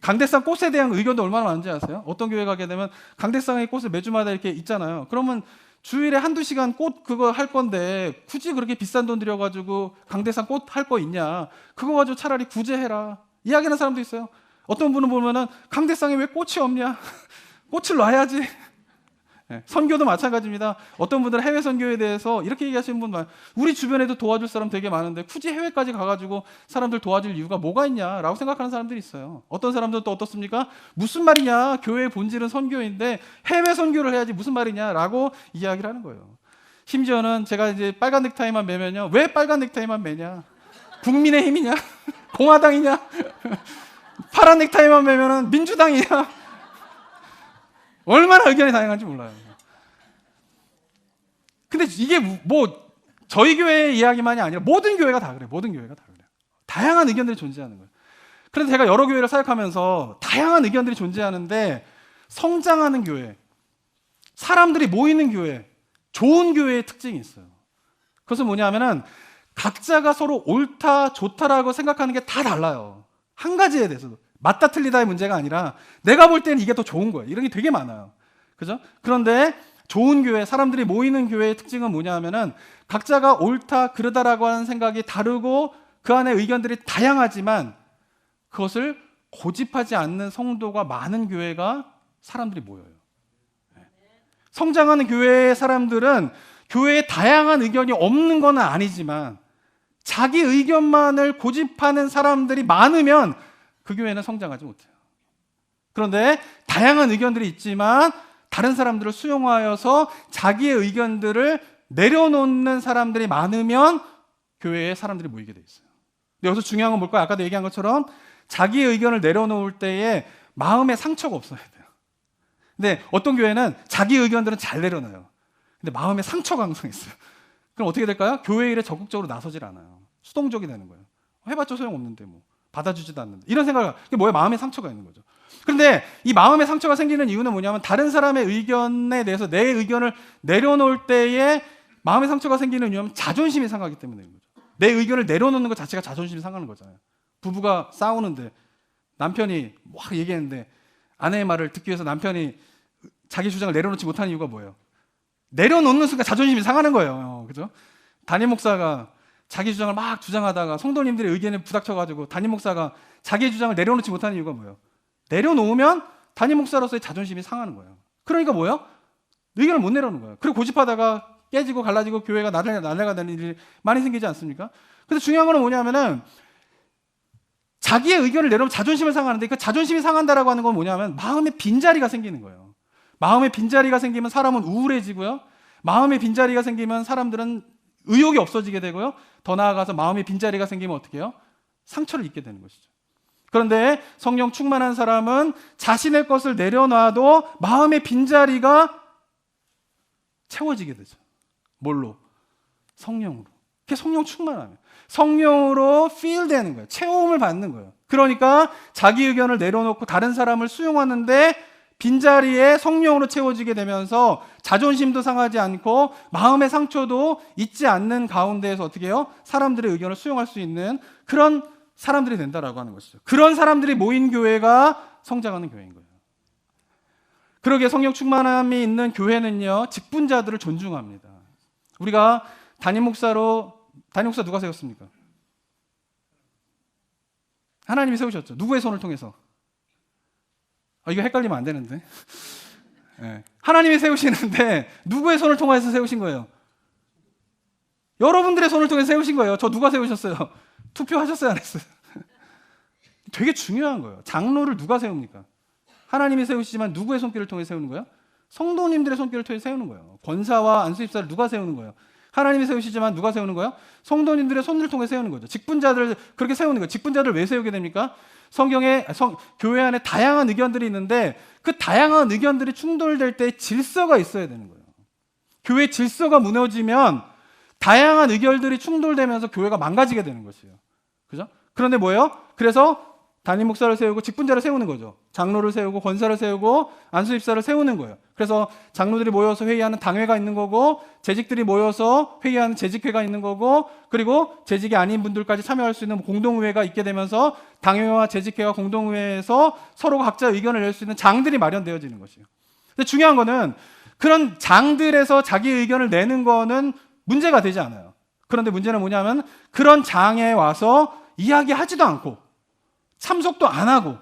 강대상 꽃에 대한 의견도 얼마나 많은지 아세요? 어떤 교회 가게 되면 강대상의 꽃을 매주마다 이렇게 있잖아요. 그러면 주일에 한두 시간 꽃 그거 할 건데 굳이 그렇게 비싼 돈 들여가지고 강대상 꽃 할 거 있냐? 그거 가지고 차라리 구제해라. 이야기하는 사람도 있어요. 어떤 분은 보면은 강대상에 왜 꽃이 없냐? 꽃을 놔야지. 선교도 마찬가지입니다. 어떤 분들은 해외 선교에 대해서 이렇게 얘기하시는 분 많아요. 우리 주변에도 도와줄 사람 되게 많은데 굳이 해외까지 가가지고 사람들 도와줄 이유가 뭐가 있냐라고 생각하는 사람들이 있어요. 어떤 사람들은 또 어떻습니까? 무슨 말이냐? 교회의 본질은 선교인데 해외 선교를 해야지 무슨 말이냐라고 이야기를 하는 거예요. 심지어는 제가 이제 빨간 넥타이만 매면요. 왜 빨간 넥타이만 매냐? 국민의힘이냐? 공화당이냐? 파란 넥타이만 매면은 민주당이냐? 얼마나 의견이 다양한지 몰라요. 근데 이게 뭐 저희 교회의 이야기만이 아니라 모든 교회가 다 그래요. 모든 교회가 다 그래요. 다양한 의견들이 존재하는 거예요. 그런데 제가 여러 교회를 사역하면서 다양한 의견들이 존재하는데 성장하는 교회, 사람들이 모이는 교회, 좋은 교회의 특징이 있어요. 그것은 뭐냐면은 각자가 서로 옳다, 좋다라고 생각하는 게 다 달라요. 한 가지에 대해서도. 맞다 틀리다의 문제가 아니라 내가 볼 때는 이게 더 좋은 거예요. 이런 게 되게 많아요. 그죠? 그런데 좋은 교회, 사람들이 모이는 교회의 특징은 뭐냐 하면은 각자가 옳다, 그러다라고 하는 생각이 다르고 그 안에 의견들이 다양하지만 그것을 고집하지 않는 성도가 많은 교회가 사람들이 모여요. 성장하는 교회의 사람들은 교회에 다양한 의견이 없는 건 아니지만 자기 의견만을 고집하는 사람들이 많으면 그 교회는 성장하지 못해요. 그런데 다양한 의견들이 있지만 다른 사람들을 수용하여서 자기의 의견들을 내려놓는 사람들이 많으면 교회에 사람들이 모이게 돼 있어요. 근데 여기서 중요한 건 뭘까요? 아까도 얘기한 것처럼 자기의 의견을 내려놓을 때에 마음에 상처가 없어야 돼요. 근데 어떤 교회는 자기 의견들은 잘 내려놔요. 근데 마음에 상처가 항상 있어요. 그럼 어떻게 될까요? 교회 일에 적극적으로 나서질 않아요. 수동적이 되는 거예요. 해봤자 소용없는데 뭐. 받아주지도 않는다. 이런 생각을, 그게 뭐예요? 마음에 상처가 있는 거죠. 그런데 이 마음에 상처가 생기는 이유는 뭐냐면 다른 사람의 의견에 대해서 내 의견을 내려놓을 때에 마음에 상처가 생기는 이유는 자존심이 상하기 때문인 거죠. 내 의견을 내려놓는 것 자체가 자존심이 상하는 거잖아요. 부부가 싸우는데 남편이 막 얘기했는데 아내의 말을 듣기 위해서 남편이 자기 주장을 내려놓지 못하는 이유가 뭐예요? 내려놓는 순간 자존심이 상하는 거예요. 그죠? 담임 목사가 자기 주장을 막 주장하다가 성도님들의 의견에 부닥쳐가지고 담임 목사가 자기의 주장을 내려놓지 못하는 이유가 뭐예요? 내려놓으면 담임 목사로서의 자존심이 상하는 거예요. 그러니까 뭐예요? 의견을 못 내려놓는 거예요. 그리고 고집하다가 깨지고 갈라지고 교회가 난리가 되는 일이 많이 생기지 않습니까? 근데 중요한 건 뭐냐면은 자기의 의견을 내려놓으면 자존심을 상하는데 그 자존심이 상한다라고 하는 건 뭐냐면 마음에 빈자리가 생기는 거예요. 마음에 빈자리가 생기면 사람은 우울해지고요. 마음에 빈자리가 생기면 사람들은 의욕이 없어지게 되고요. 더 나아가서 마음의 빈자리가 생기면 어떻게 해요? 상처를 입게 되는 것이죠. 그런데 성령 충만한 사람은 자신의 것을 내려놔도 마음의 빈자리가 채워지게 되죠. 뭘로? 성령으로. 그게 성령 충만함이에요. 성령으로 feel 되는 거예요. 체험을 받는 거예요. 그러니까 자기 의견을 내려놓고 다른 사람을 수용하는데 빈자리에 성령으로 채워지게 되면서 자존심도 상하지 않고 마음의 상처도 있지 않는 가운데에서 어떻게 해요? 사람들의 의견을 수용할 수 있는 그런 사람들이 된다라고 하는 것이죠. 그런 사람들이 모인 교회가 성장하는 교회인 거예요. 그러기에 성령 충만함이 있는 교회는요, 직분자들을 존중합니다. 우리가 담임 목사 누가 세웠습니까? 하나님이 세우셨죠. 누구의 손을 통해서? 이거 헷갈리면 안 되는데. 네. 하나님이 세우시는데 누구의 손을 통해서 세우신 거예요? 여러분들의 손을 통해 세우신 거예요. 저 누가 세우셨어요? 투표하셨어요, 안 했어요? 되게 중요한 거예요. 장로를 누가 세웁니까? 하나님이 세우시지만 누구의 손길을 통해 세우는 거예요? 성도님들의 손길을 통해 세우는 거예요. 권사와 안수입사를 누가 세우는 거예요? 하나님이 세우시지만 누가 세우는 거예요? 성도님들의 손을 통해 세우는 거죠. 직분자들을 그렇게 세우는 거예요. 직분자들을 왜 세우게 됩니까? 교회 안에 다양한 의견들이 있는데 그 다양한 의견들이 충돌될 때 질서가 있어야 되는 거예요. 교회 질서가 무너지면 다양한 의견들이 충돌되면서 교회가 망가지게 되는 것이에요. 그죠? 그런데 뭐예요? 그래서 담임 목사를 세우고 직분자를 세우는 거죠. 장로를 세우고 권사를 세우고 안수입사를 세우는 거예요. 그래서 장로들이 모여서 회의하는 당회가 있는 거고, 재직들이 모여서 회의하는 재직회가 있는 거고, 그리고 재직이 아닌 분들까지 참여할 수 있는 공동의회가 있게 되면서 당회와 재직회와 공동의회에서 서로 각자 의견을 낼 수 있는 장들이 마련되어지는 것이에요. 근데 중요한 거는 그런 장들에서 자기 의견을 내는 거는 문제가 되지 않아요. 그런데 문제는 뭐냐면 그런 장에 와서 이야기하지도 않고 참석도 안 하고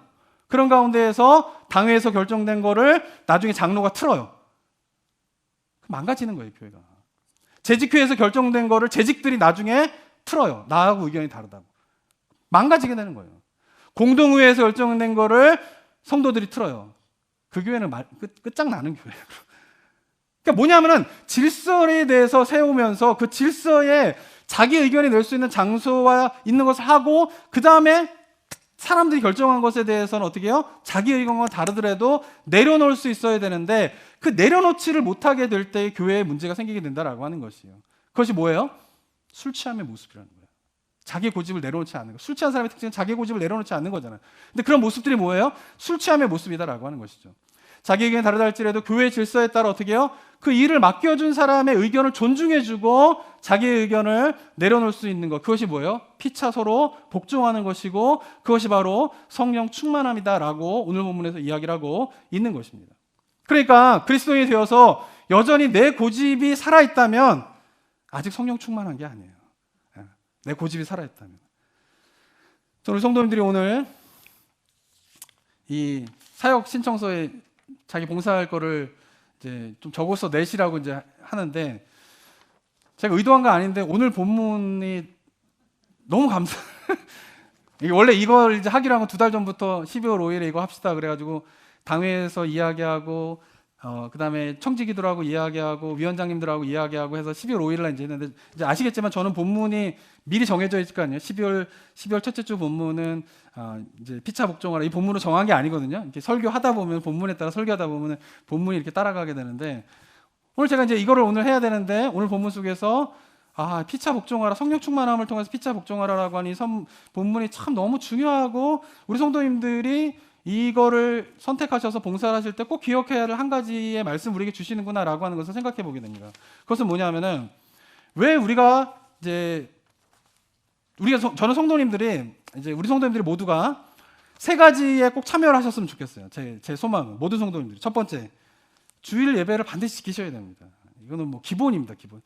그런 가운데에서 당회에서 결정된 거를 나중에 장로가 틀어요. 망가지는 거예요, 교회가. 재직회에서 결정된 거를 재직들이 나중에 틀어요. 나하고 의견이 다르다고. 망가지게 되는 거예요. 공동의회에서 결정된 거를 성도들이 틀어요. 그 교회는 끝장나는 교회예요. 그러니까 뭐냐면은 질서에 대해서 세우면서 그 질서에 자기 의견이 낼 수 있는 장소와 있는 것을 하고 그 다음에 사람들이 결정한 것에 대해서는 어떻게 해요? 자기 의견과 다르더라도 내려놓을 수 있어야 되는데 그 내려놓지를 못하게 될 때 교회에 문제가 생기게 된다라고 하는 것이에요. 그것이 뭐예요? 술 취함의 모습이라는 거예요. 자기 고집을 내려놓지 않는 거. 술 취한 사람의 특징은 자기 고집을 내려놓지 않는 거잖아요. 근데 그런 모습들이 뭐예요? 술 취함의 모습이다라고 하는 것이죠. 자기 의견이 다르다 할지라도 교회 질서에 따라 어떻게 해요? 그 일을 맡겨준 사람의 의견을 존중해주고 자기의 의견을 내려놓을 수 있는 것. 그것이 뭐예요? 피차 서로 복종하는 것이고 그것이 바로 성령 충만함이다라고 오늘 본문에서 이야기를 하고 있는 것입니다. 그러니까 그리스도인이 되어서 여전히 내 고집이 살아있다면 아직 성령 충만한 게 아니에요. 내 고집이 살아있다면. 우리 성도님들이 오늘 이 사역 신청서에 자기 봉사할 거를 이제 좀 적어서 내시라고 이제 하는데 제가 의도한 거 아닌데 오늘 본문이 너무 원래 이걸 이제 하기로 한 건 2달 전부터 12월 5일에 이거 합시다 그래가지고 당회에서 이야기하고 그다음에 청지기들하고 이야기하고 위원장님들하고 이야기하고 해서 12월 5일날 이제 했는데 이제 아시겠지만 저는 본문이 미리 정해져 있을 거 아니에요. 12월 첫째 주 본문은 이제 피차 복종하라 이 본문으로 정한 게 아니거든요. 이렇게 설교하다 보면 본문에 따라 설교하다 보면 본문이 이렇게 따라가게 되는데 오늘 제가 이제 이거를 오늘 해야 되는데 오늘 본문 속에서 피차 복종하라 성령 충만함을 통해서 피차 복종하라라고 하니 본문이 참 너무 중요하고 우리 성도님들이 이거를 선택하셔서 봉사를 하실 때 꼭 기억해야 할 한 가지의 말씀 우리에게 주시는구나라고 하는 것을 생각해 보게 됩니다. 그것은 뭐냐면은 왜 저는 성도님들이 이제 우리 성도님들이 모두가 3가지에 꼭 참여를 하셨으면 좋겠어요. 제 소망은 모든 성도님들이 첫 번째 주일 예배를 반드시 지키셔야 됩니다. 이거는 뭐 기본입니다. 기본.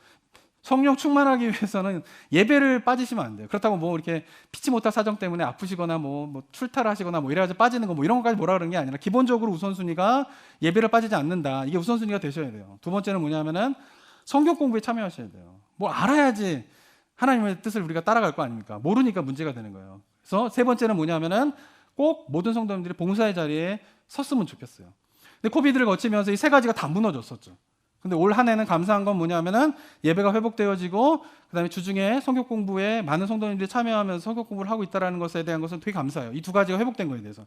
성령 충만하기 위해서는 예배를 빠지시면 안 돼요. 그렇다고 뭐 이렇게 피치 못할 사정 때문에 아프시거나 뭐 출타를 하시거나 뭐 이래가지고 빠지는 거 뭐 이런 것까지 뭐라 그러는 게 아니라 기본적으로 우선순위가 예배를 빠지지 않는다. 이게 우선순위가 되셔야 돼요. 두 번째는 뭐냐면은 성경 공부에 참여하셔야 돼요. 뭘 알아야지 하나님의 뜻을 우리가 따라갈 거 아닙니까? 모르니까 문제가 되는 거예요. 그래서 세 번째는 뭐냐면은 꼭 모든 성도님들이 봉사의 자리에 섰으면 좋겠어요. 근데 코비드를 거치면서 이 3가지가 다 무너졌었죠. 근데 올 한 해는 감사한 건 뭐냐면은 예배가 회복되어지고 그다음에 주중에 성경 공부에 많은 성도님들이 참여하면서 성경 공부를 하고 있다라는 것에 대한 것은 되게 감사해요. 이 2가지가 회복된 거에 대해서.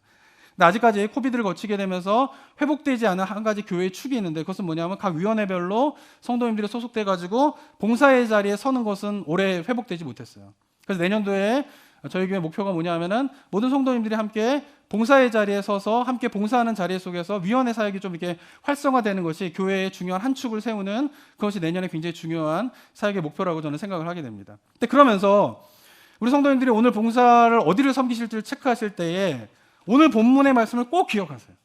근데 아직까지 코비드를 거치게 되면서 회복되지 않은 한 가지 교회의 축이 있는데 그것은 뭐냐면 각 위원회별로 성도님들이 소속돼 가지고 봉사의 자리에 서는 것은 올해 회복되지 못했어요. 그래서 내년도에 저희 교회 목표가 뭐냐면은 모든 성도님들이 함께 봉사의 자리에 서서 함께 봉사하는 자리 속에서 위원회 사역이 좀 이렇게 활성화되는 것이 교회의 중요한 한 축을 세우는 그것이 내년에 굉장히 중요한 사역의 목표라고 저는 생각을 하게 됩니다. 근데 그러면서 우리 성도님들이 오늘 봉사를 어디를 섬기실지를 체크하실 때에 오늘 본문의 말씀을 꼭 기억하세요.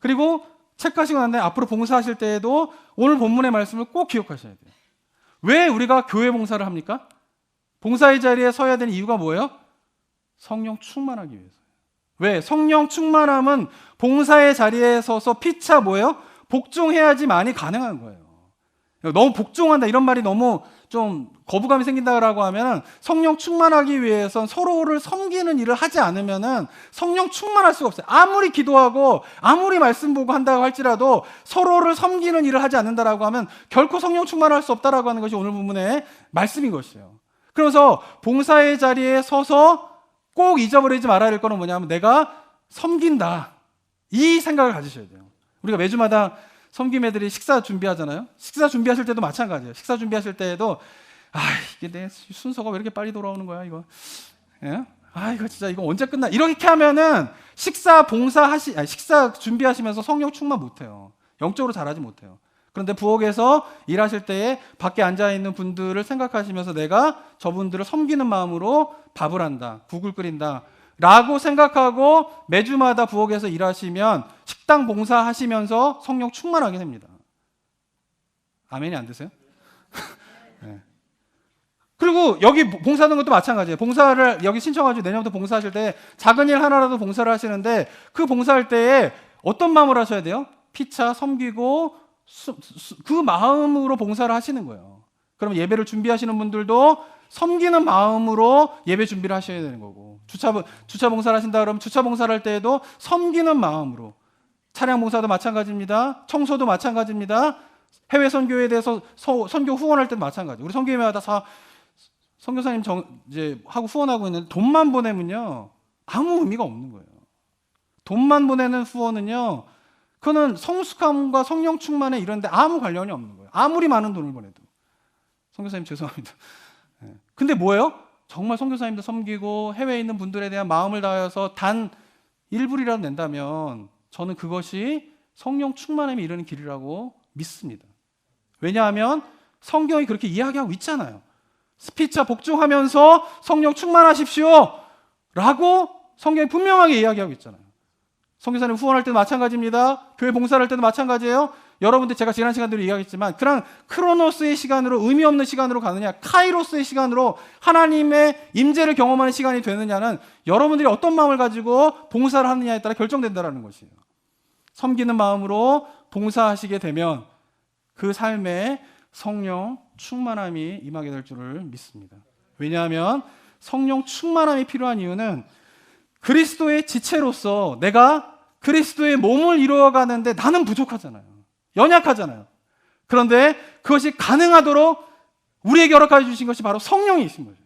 그리고 체크하시고 난 다음에 앞으로 봉사하실 때에도 오늘 본문의 말씀을 꼭 기억하셔야 돼요. 왜 우리가 교회 봉사를 합니까? 봉사의 자리에 서야 되는 이유가 뭐예요? 성령 충만하기 위해서요. 왜? 성령 충만함은 봉사의 자리에 서서 피차 뭐예요? 복종해야지만이 가능한 거예요. 너무 복종한다 이런 말이 너무 좀 거부감이 생긴다라고 하면 성령 충만하기 위해선 서로를 섬기는 일을 하지 않으면은 성령 충만할 수가 없어요. 아무리 기도하고 아무리 말씀 보고 한다고 할지라도 서로를 섬기는 일을 하지 않는다라고 하면 결코 성령 충만할 수 없다라고 하는 것이 오늘 본문의 말씀인 것이에요. 그래서 봉사의 자리에 서서 꼭 잊어버리지 말아야 될 거는 뭐냐면 내가 섬긴다. 이 생각을 가지셔야 돼요. 우리가 매주마다 섬김 애들이 식사 준비하잖아요. 식사 준비하실 때도 마찬가지예요. 식사 준비하실 때에도 이게 내 순서가 왜 이렇게 빨리 돌아오는 거야 이거. 예? 이거 진짜 이거 언제 끝나? 이렇게 하면은 식사 준비하시면서 성령 충만 못해요. 영적으로 잘하지 못해요. 그런데 부엌에서 일하실 때에 밖에 앉아 있는 분들을 생각하시면서 내가 저분들을 섬기는 마음으로 밥을 한다, 국을 끓인다. 라고 생각하고 매주마다 부엌에서 일하시면 식당 봉사하시면서 성령 충만하게 됩니다. 아멘이 안 되세요? 네. 그리고 여기 봉사하는 것도 마찬가지예요. 봉사를 여기 신청가지고 내년부터 봉사하실 때 작은 일 하나라도 봉사를 하시는데 그 봉사할 때에 어떤 마음을 하셔야 돼요? 피차 섬기고 그 마음으로 봉사를 하시는 거예요. 그럼 예배를 준비하시는 분들도 섬기는 마음으로 예배 준비를 하셔야 되는 거고, 주차 봉사를 하신다 그러면 주차 봉사를 할 때에도 섬기는 마음으로, 차량 봉사도 마찬가지입니다. 청소도 마찬가지입니다. 해외 선교에 대해서 선교 후원할 때도 마찬가지. 우리 선교회마다 선교사님 이제 하고 후원하고 있는데 돈만 보내면요 아무 의미가 없는 거예요. 돈만 보내는 후원은요 그거는 성숙함과 성령 충만에 이런데 아무 관련이 없는 거예요. 아무리 많은 돈을 보내도. 선교사님 죄송합니다. 근데 뭐예요? 정말 선교사님들 섬기고 해외에 있는 분들에 대한 마음을 다해서 단 1불이라도 낸다면 저는 그것이 성령 충만함에 이르는 길이라고 믿습니다. 왜냐하면 성경이 그렇게 이야기하고 있잖아요. 피차 복종하면서 성령 충만하십시오 라고 성경이 분명하게 이야기하고 있잖아요. 선교사님 후원할 때도 마찬가지입니다. 교회 봉사할 때도 마찬가지예요. 여러분들 제가 지난 시간대로 이야기했지만 그냥 크로노스의 시간으로 의미 없는 시간으로 가느냐 카이로스의 시간으로 하나님의 임재를 경험하는 시간이 되느냐는 여러분들이 어떤 마음을 가지고 봉사를 하느냐에 따라 결정된다는 것이에요. 섬기는 마음으로 봉사하시게 되면 그 삶에 성령 충만함이 임하게 될 줄을 믿습니다. 왜냐하면 성령 충만함이 필요한 이유는 그리스도의 지체로서 내가 그리스도의 몸을 이루어가는데 나는 부족하잖아요. 연약하잖아요. 그런데 그것이 가능하도록 우리에게 허락해 주신 것이 바로 성령이신 거죠.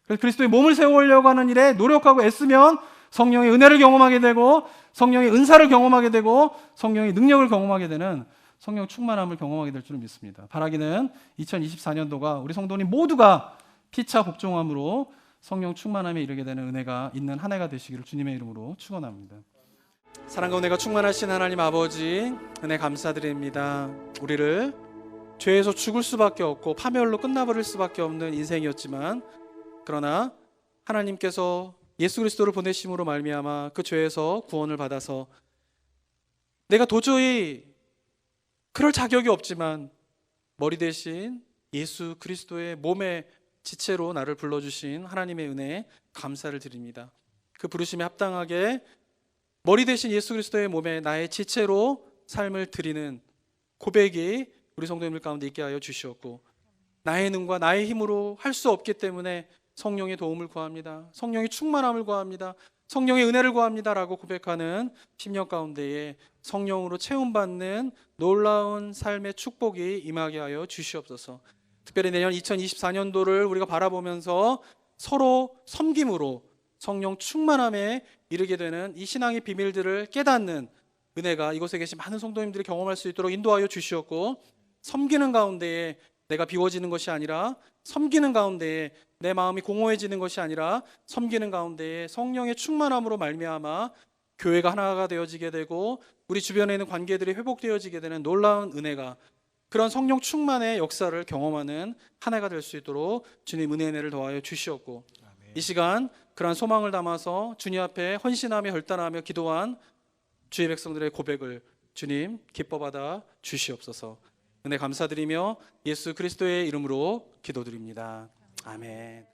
그래서 그리스도의 몸을 세우려고 하는 일에 노력하고 애쓰면 성령의 은혜를 경험하게 되고 성령의 은사를 경험하게 되고 성령의 능력을 경험하게 되는 성령 충만함을 경험하게 될 줄을 믿습니다. 바라기는 2024년도가 우리 성도님 모두가 피차 복종함으로 성령 충만함에 이르게 되는 은혜가 있는 한 해가 되시기를 주님의 이름으로 축원합니다. 사랑과 은혜가 충만하신 하나님 아버지, 은혜 감사드립니다. 우리를 죄에서 죽을 수밖에 없고 파멸로 끝나버릴 수밖에 없는 인생이었지만, 그러나 하나님께서 예수 그리스도를 보내심으로 말미암아 그 죄에서 구원을 받아서 내가 도저히 그럴 자격이 없지만 머리 대신 예수 그리스도의 몸의 지체로 나를 불러주신 하나님의 은혜에 감사를 드립니다. 그 부르심에 합당하게 머리 대신 예수 그리스도의 몸에 나의 지체로 삶을 드리는 고백이 우리 성도님들 가운데 있게 하여 주시었고, 나의 능과 나의 힘으로 할 수 없기 때문에 성령의 도움을 구합니다. 성령의 충만함을 구합니다. 성령의 은혜를 구합니다 라고 고백하는 심령 가운데에 성령으로 채움받는 놀라운 삶의 축복이 임하게 하여 주시옵소서. 특별히 내년 2024년도를 우리가 바라보면서 서로 섬김으로 성령 충만함에 이르게 되는 이 신앙의 비밀들을 깨닫는 은혜가 이곳에 계신 많은 성도님들이 경험할 수 있도록 인도하여 주시었고, 섬기는 가운데에 내가 비워지는 것이 아니라, 섬기는 가운데에 내 마음이 공허해지는 것이 아니라, 섬기는 가운데에 성령의 충만함으로 말미암아 교회가 하나가 되어지게 되고 우리 주변에 있는 관계들이 회복되어지게 되는 놀라운 은혜가, 그런 성령 충만의 역사를 경험하는 한 해가 될 수 있도록 주님 은혜를 더하여 주시었고, 이 시간 그러한 소망을 담아서 주님 앞에 헌신하며 결단하며 기도한 주의 백성들의 고백을 주님 기뻐 받아 주시옵소서. 은혜 감사드리며 예수 그리스도의 이름으로 기도드립니다. 아멘.